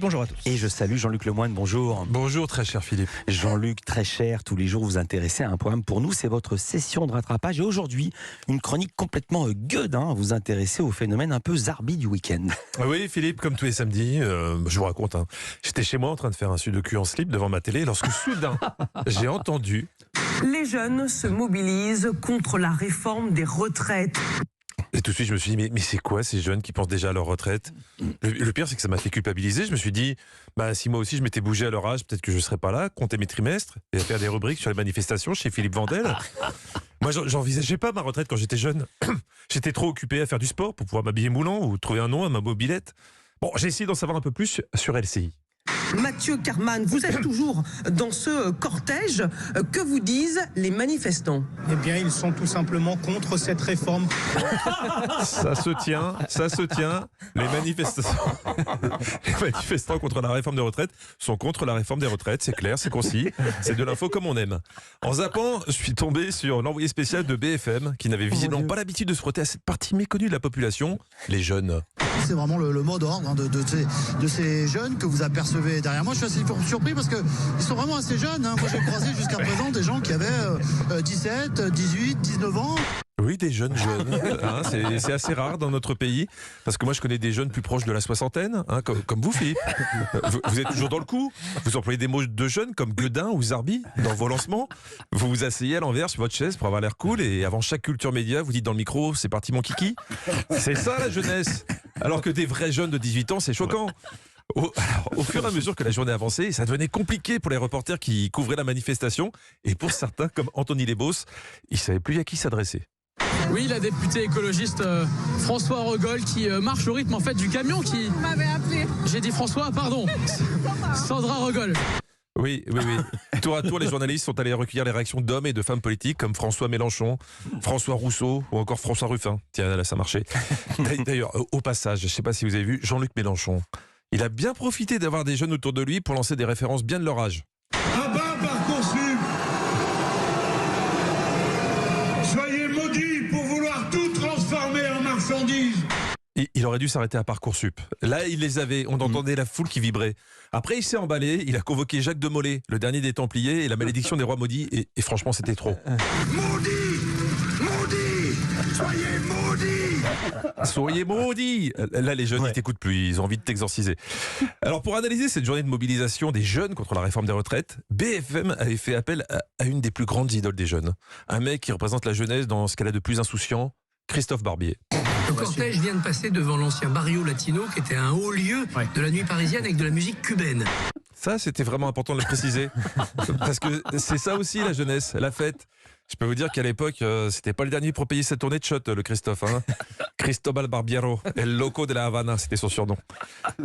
Bonjour à tous. Et je salue Jean-Luc Lemoyne, bonjour. Bonjour très cher Philippe. Jean-Luc, très cher, tous les jours vous intéressez à un programme pour nous, c'est votre session de rattrapage. Et aujourd'hui, une chronique complètement gueudin, vous intéressez au phénomène un peu zarbi du week-end. Oui Philippe, comme tous les samedis, je vous raconte, j'étais chez moi en train de faire un sudoku en slip devant ma télé lorsque soudain, j'ai entendu... Les jeunes se mobilisent contre la réforme des retraites. Et tout de suite, je me suis dit, mais c'est quoi ces jeunes qui pensent déjà à leur retraite ? Le pire, c'est que ça m'a fait culpabiliser. Je me suis dit, si moi aussi je m'étais bougé à leur âge, peut-être que je ne serais pas là, compter mes trimestres et faire des rubriques sur les manifestations chez Philippe Vandel. Moi, j'envisageais pas ma retraite quand j'étais jeune. J'étais trop occupé à faire du sport pour pouvoir m'habiller moulant ou trouver un nom à ma mobilette. Bon, j'ai essayé d'en savoir un peu plus sur LCI. Mathieu Carman, vous êtes toujours dans ce cortège. Que vous disent les manifestants ? Eh bien, ils sont tout simplement contre cette réforme. Ça se tient. Les manifestants contre la réforme des retraites sont contre la réforme des retraites. C'est clair, c'est concis. C'est de l'info comme on aime. En zappant, je suis tombé sur l'envoyé spécial de BFM qui n'avait visiblement pas l'habitude de se frotter à cette partie méconnue de la population, les jeunes. C'est vraiment le mot d'ordre de ces jeunes que vous apercevez derrière moi. Je suis assez surpris parce qu'ils sont vraiment assez jeunes. Moi, j'ai croisé jusqu'à présent des gens qui avaient 17, 18, 19 ans. Oui, des jeunes. C'est assez rare dans notre pays, parce que moi je connais des jeunes plus proches de la soixantaine, comme vous Philippe. Vous êtes toujours dans le coup, vous employez des mots de jeunes comme gueudin ou zarbi dans vos lancements, vous vous asseyez à l'envers sur votre chaise pour avoir l'air cool et avant chaque culture média vous dites dans le micro c'est parti mon kiki. C'est ça la jeunesse, alors que des vrais jeunes de 18 ans c'est choquant. Au fur et à mesure que la journée avançait, ça devenait compliqué pour les reporters qui couvraient la manifestation et pour certains comme Anthony Lebos, ils ne savaient plus à qui s'adresser. Oui, la députée écologiste François Rogol qui marche au rythme en fait du camion qui... Vous m'avez appelé. J'ai dit François, pardon. Sandra Rogol. Oui. Tour à tour, les journalistes sont allés recueillir les réactions d'hommes et de femmes politiques comme François Mélenchon, François Rousseau ou encore François Ruffin. Tiens, là, ça marchait. D'ailleurs, au passage, je ne sais pas si vous avez vu Jean-Luc Mélenchon. Il a bien profité d'avoir des jeunes autour de lui pour lancer des références bien de leur âge. Ah bah, Parcoursup ! Soyez maudits pour vouloir tout transformer en marchandises. Il aurait dû s'arrêter à Parcoursup. Là, il les avait. On entendait la foule qui vibrait. Après, il s'est emballé. Il a convoqué Jacques de Molay, le dernier des Templiers, et la malédiction des rois maudits. Et franchement, c'était trop. Maudits ! Maudits ! Soyez maudits ! Soyez maudits ! Là, les jeunes, ils t'écoutent plus. Ils ont envie de t'exorciser. Alors, pour analyser cette journée de mobilisation des jeunes contre la réforme des retraites, BFM avait fait appel à une des plus grandes idoles des jeunes. Un mec qui représente la jeunesse dans ce qu'elle a de plus insouciant, Christophe Barbier. Le cortège vient de passer devant l'ancien Barrio Latino, qui était un haut lieu de la nuit parisienne avec de la musique cubaine. Ça, c'était vraiment important de le préciser. Parce que c'est ça aussi, la jeunesse, la fête. Je peux vous dire qu'à l'époque, c'était pas le dernier pour payer sa tournée de shot, le Christophe. Cristobal Barbiero, El Loco de la Havana, c'était son surnom.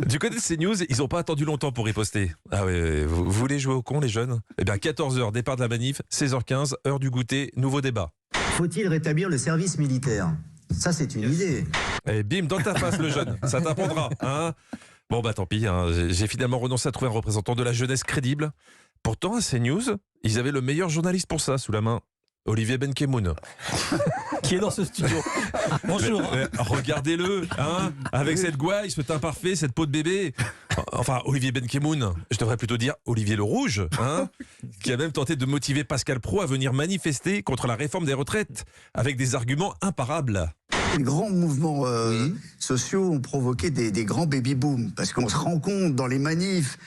Du côté de CNews, ils n'ont pas attendu longtemps pour riposter. Ah ouais, vous voulez jouer au con, les jeunes ? Eh bien, 14h, départ de la manif, 16h15, heure du goûter, nouveau débat. Faut-il rétablir le service militaire ? Ça, c'est une idée. Et bim, dans ta face, le jeune, ça t'apprendra. Bon, tant pis, j'ai finalement renoncé à trouver un représentant de la jeunesse crédible. Pourtant, à CNews, ils avaient le meilleur journaliste pour ça sous la main. Olivier Benkemoun. Qui est dans ce studio. Bonjour. Regardez-le, avec cette gouaille, ce teint parfait, cette peau de bébé. Enfin, Olivier Benkemoun, je devrais plutôt dire Olivier le Rouge, qui a même tenté de motiver Pascal Praud à venir manifester contre la réforme des retraites, avec des arguments imparables. Les grands mouvements sociaux ont provoqué des grands baby-booms, parce qu'on se rend compte dans les manifs.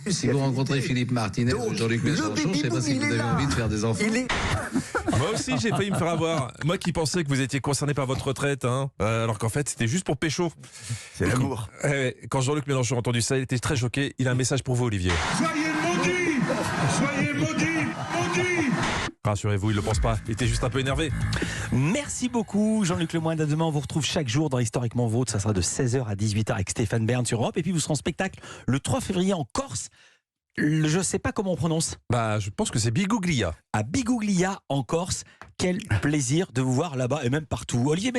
Si vous rencontrez Philippe Martinez ou Jean-Luc Mélenchon, je ne sais pas si vous avez envie de faire des enfants. Moi aussi, j'ai failli me faire avoir. Moi qui pensais que vous étiez concerné par votre retraite, alors qu'en fait, c'était juste pour pécho. C'est l'amour. Quand Jean-Luc Mélenchon a entendu ça, il était très choqué. Il a un message pour vous, Olivier. Soyez maudits ! Soyez maudits ! Maudits ! Rassurez-vous, il ne le pense pas. Il était juste un peu énervé. Merci beaucoup, Jean-Luc Lemoyne. À demain, on vous retrouve chaque jour dans Historiquement Vôtre. Ça sera de 16h à 18h avec Stéphane Bern sur Europe. Et puis, vous serez en spectacle le 3 février en Corse. Je ne sais pas comment on prononce. Je pense que c'est Biguglia. À Biguglia, en Corse. Quel plaisir de vous voir là-bas et même partout. Olivier